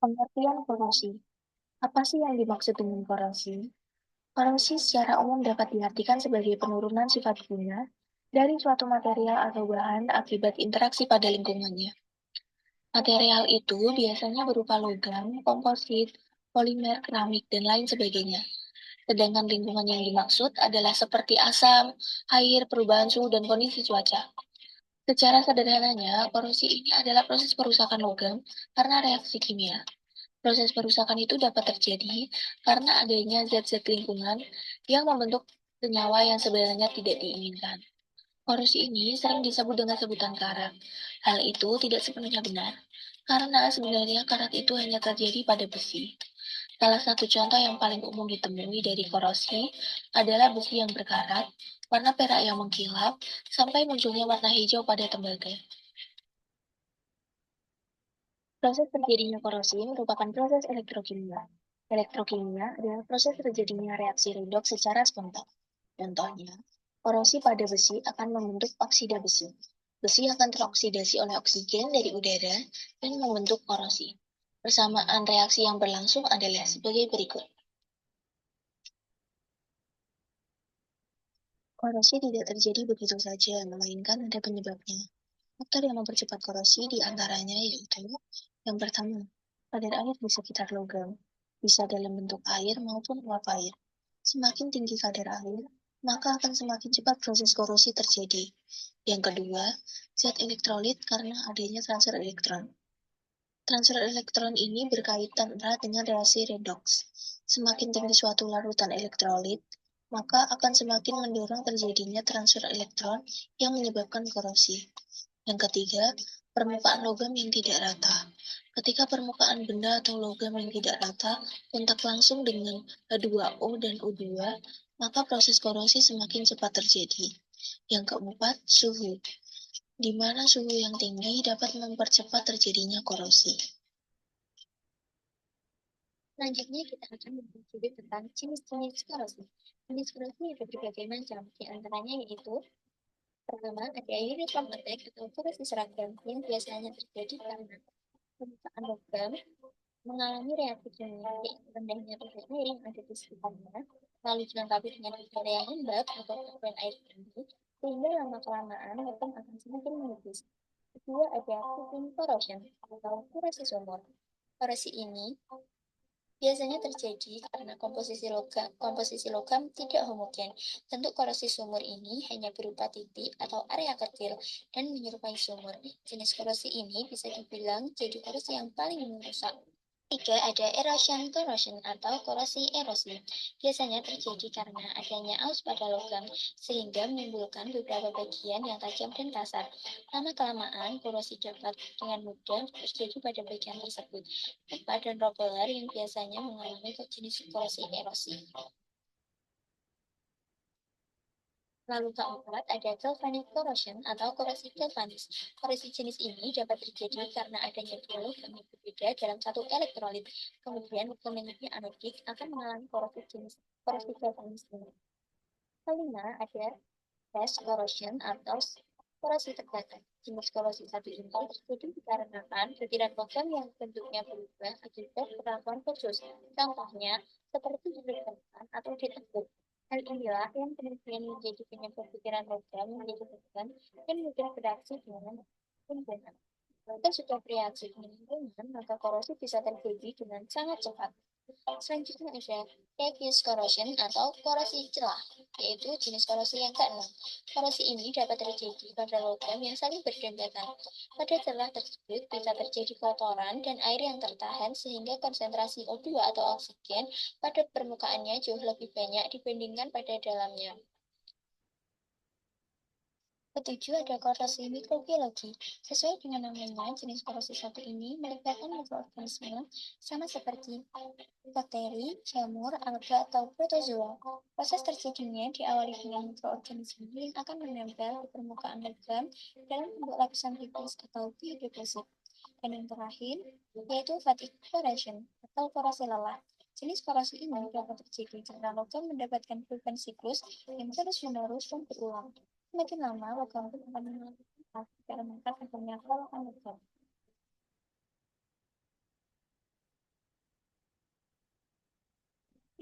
Pengertian korosi. Apa sih yang dimaksud dengan korosi? Korosi secara umum dapat diartikan sebagai penurunan sifat guna dari suatu material atau bahan akibat interaksi pada lingkungannya. Material itu biasanya berupa logam, komposit, polimer, keramik, dan lain sebagainya. Sedangkan lingkungan yang dimaksud adalah seperti asam, air, perubahan suhu, dan kondisi cuaca. Secara sederhananya, korosi ini adalah proses perusakan logam karena reaksi kimia. Proses perusakan itu dapat terjadi karena adanya zat-zat lingkungan yang membentuk senyawa yang sebenarnya tidak diinginkan. Korosi ini sering disebut dengan sebutan karat. Hal itu tidak sepenuhnya benar, karena sebenarnya karat itu hanya terjadi pada besi. Salah satu contoh yang paling umum ditemui dari korosi adalah besi yang berkarat, warna perak yang mengkilap, sampai munculnya warna hijau pada tembaga. Proses terjadinya korosi merupakan proses elektrokimia. Elektrokimia adalah proses terjadinya reaksi redoks secara spontan. Contohnya, korosi pada besi akan membentuk oksida besi. Besi akan teroksidasi oleh oksigen dari udara dan membentuk korosi. Persamaan reaksi yang berlangsung adalah sebagai berikut. Korosi tidak terjadi begitu saja, melainkan ada penyebabnya. Faktor yang mempercepat korosi diantaranya yaitu yang pertama, kadar air di sekitar logam, bisa dalam bentuk air maupun uap air. Semakin tinggi kadar air, maka akan semakin cepat proses korosi terjadi. Yang kedua, zat elektrolit karena adanya transfer elektron. Transfer elektron ini berkaitan erat dengan reaksi redoks. Semakin tinggi suatu larutan elektrolit, maka akan semakin mendorong terjadinya transfer elektron yang menyebabkan korosi. Yang ketiga, permukaan logam yang tidak rata. Ketika permukaan benda atau logam yang tidak rata kontak langsung dengan H2O dan O2, maka proses korosi semakin cepat terjadi. Yang keempat, suhu, di mana suhu yang tinggi dapat mempercepat terjadinya korosi. Selanjutnya kita akan membahas tentang jenis-jenis korosi. Jenis korosi ada berbagai macam, di antaranya yaitu pertama, ada uniform attack atau korosi seragam yang biasanya terjadi karena permukaan logam mengalami reaksi kimia yaitu rendahnya pH air yang ada di sekitarnya, lalu dilengkapi dengan udara yang lembab atau tekanan air tinggi, sehingga lama-kelamaan logam akan semakin menipis. Kedua, ada cooking corrosion atau korosi sumur. Korosi ini biasanya terjadi karena komposisi logam tidak homogen. Bentuk korosi sumur ini hanya berupa titik atau area kecil dan menyerupai sumur. Jenis korosi ini bisa dibilang jadi korosi yang paling merusak. Tiga, ada erosion corrosion atau korosi erosi. Biasanya terjadi karena adanya aus pada logam, sehingga menimbulkan beberapa bagian yang tajam dan kasar. Lama-kelamaan, korosi dapat dengan mudah terjadi pada bagian tersebut. Pipa dan roller yang biasanya mengalami jenis korosi erosi. Lalu keempat, ada galvanic corrosion atau korosi galvanis. Korosi jenis ini dapat terjadi karena adanya dua logam yang berbeda dalam satu elektrolit. Kemudian logam yang lebih anodik akan mengalami korosi galvanis ini. Kelima, ada fast corrosion atau korosi tegangan. Jenis korosi satu ini terjadi dikarenakan butiran logam yang bentuknya berubah akibat perlakuan khusus. Contohnya, seperti ditekan atau diteguk. Hal inilah yang kemudian menjadi penyebab butiran logam menjadi tegang dan mudah bereaksi dengan lingkungan. Jika sudah bereaksi dengan lingkungan, maka korosi bisa terjadi dengan sangat cepat. Selanjutnya ada diffuse corrosion atau korosi celah, yaitu jenis korosi yang keenam. Korosi ini dapat terjadi pada logam yang saling berdekatan. Pada celah tersebut bisa terjadi kotoran dan air yang tertahan sehingga konsentrasi O2 atau oksigen pada permukaannya jauh lebih banyak dibandingkan pada dalamnya. Ketujuh, ada korosi mikrobiologi. Sesuai dengan namanya, jenis korosi satu ini melibatkan mikroorganisme sama seperti bakteri, jamur, alga, atau protozoa. Proses terjadinya diawali dengan mikroorganisme yang akan menempel di permukaan logam dalam bentuk lapisan tipis atau biodeposit. Dan yang terakhir, yaitu fatigue corrosion atau korosi lelah. Jenis korosi ini dapat terjadi karena logam mendapatkan beban siklus yang terus-menerus dan berulang. Semakin lama, logam pun akan mengalami dikarenakan adanya kelelahan logam.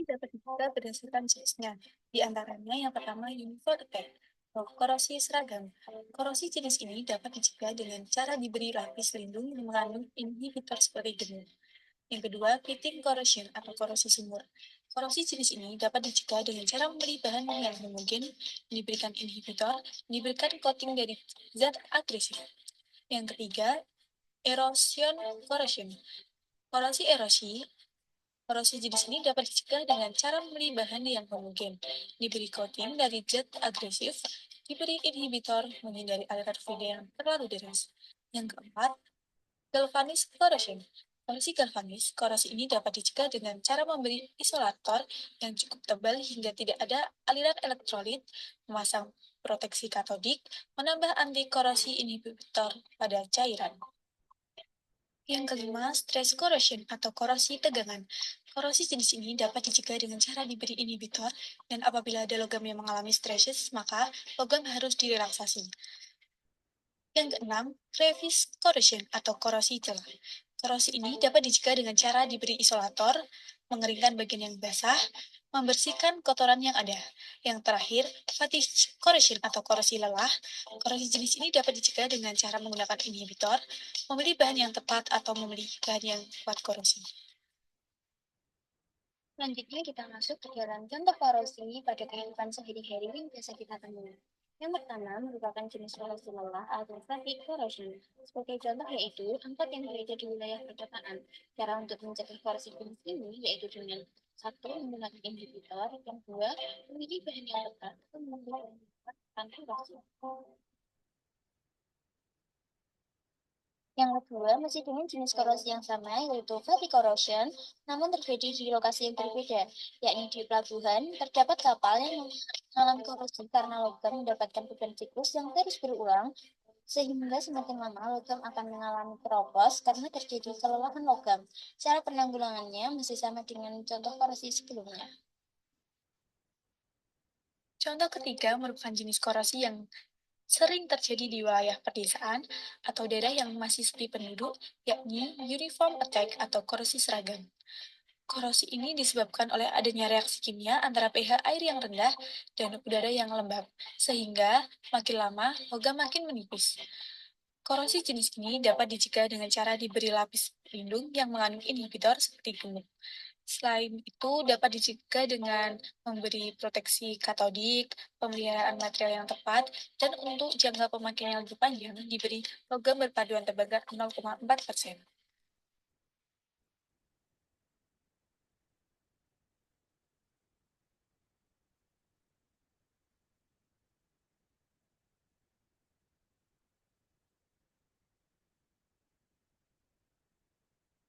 Ini dapat dibuka berdasarkan jenisnya. Di antaranya yang pertama uniform attack, atau korosi seragam. Korosi jenis ini dapat dicegah dengan cara diberi lapis pelindung yang mengandung inhibitor seperti genu. Yang kedua, pitting corrosion atau korosi sumur. Korosi jenis ini dapat dicegah dengan cara memberi bahan yang homogen, diberikan inhibitor, diberikan coating dari zat agresif. Yang ketiga, erosion corrosion. Korosi erosi Korosi jenis ini dapat dicegah dengan cara memberi bahan yang homogen, diberi coating dari zat agresif, diberi inhibitor, menghindari aliran fluid yang terlalu deras. Yang keempat, galvanis corrosion. Korosi ini dapat dicegah dengan cara memberi isolator yang cukup tebal hingga tidak ada aliran elektrolit, memasang proteksi katodik, menambah anti korosi inhibitor pada cairan. Yang kelima, stress corrosion atau korosi tegangan. Korosi jenis ini dapat dicegah dengan cara diberi inhibitor, dan apabila ada logam yang mengalami stresses, maka logam harus direlaksasi. Yang keenam, crevice corrosion atau korosi celah. Korosi ini dapat dicegah dengan cara diberi isolator, mengeringkan bagian yang basah, membersihkan kotoran yang ada. Yang terakhir, fatigue corrosion atau korosi lelah. Korosi jenis ini dapat dicegah dengan cara menggunakan inhibitor, memilih bahan yang tepat, atau memilih bahan yang kuat korosi. Selanjutnya kita masuk ke dalam contoh korosi pada kehidupan sehari-hari yang biasa kita temui. Yang pertama merupakan jenis korosi lelah atau fatigue corrosion. Sebagai contoh yaitu angkot yang berada di wilayah perkotaan. Cara untuk mencegah korosi jenis ini yaitu dengan satu menggunakan inhibitor, yang kedua memilih bahan yang tepat, atau menggunakan anti korosi. Yang kedua, masih dengan jenis korosi yang sama, yaitu fatigue corrosion, namun terjadi di lokasi yang berbeda, yakni di pelabuhan, terdapat kapal yang mengalami korosi karena logam mendapatkan beban siklus yang terus berulang, sehingga semakin lama logam akan mengalami keropos karena terjadi kelelahan logam. Cara penanggulangannya masih sama dengan contoh korosi sebelumnya. Contoh ketiga merupakan jenis korosi yang sering terjadi di wilayah pedesaan atau daerah yang masih sepi penduduk, yakni uniform attack atau korosi seragam. Korosi ini disebabkan oleh adanya reaksi kimia antara pH air yang rendah dan udara yang lembab, sehingga makin lama logam makin menipis. Korosi jenis ini dapat dicegah dengan cara diberi lapis pelindung yang mengandung inhibitor seperti gemuk. Selain itu, dapat dicegah dengan memberi proteksi katodik, pemeliharaan material yang tepat, dan untuk jangka pemakaian yang lebih panjang, diberi logam berpaduan terbakar 0,4%.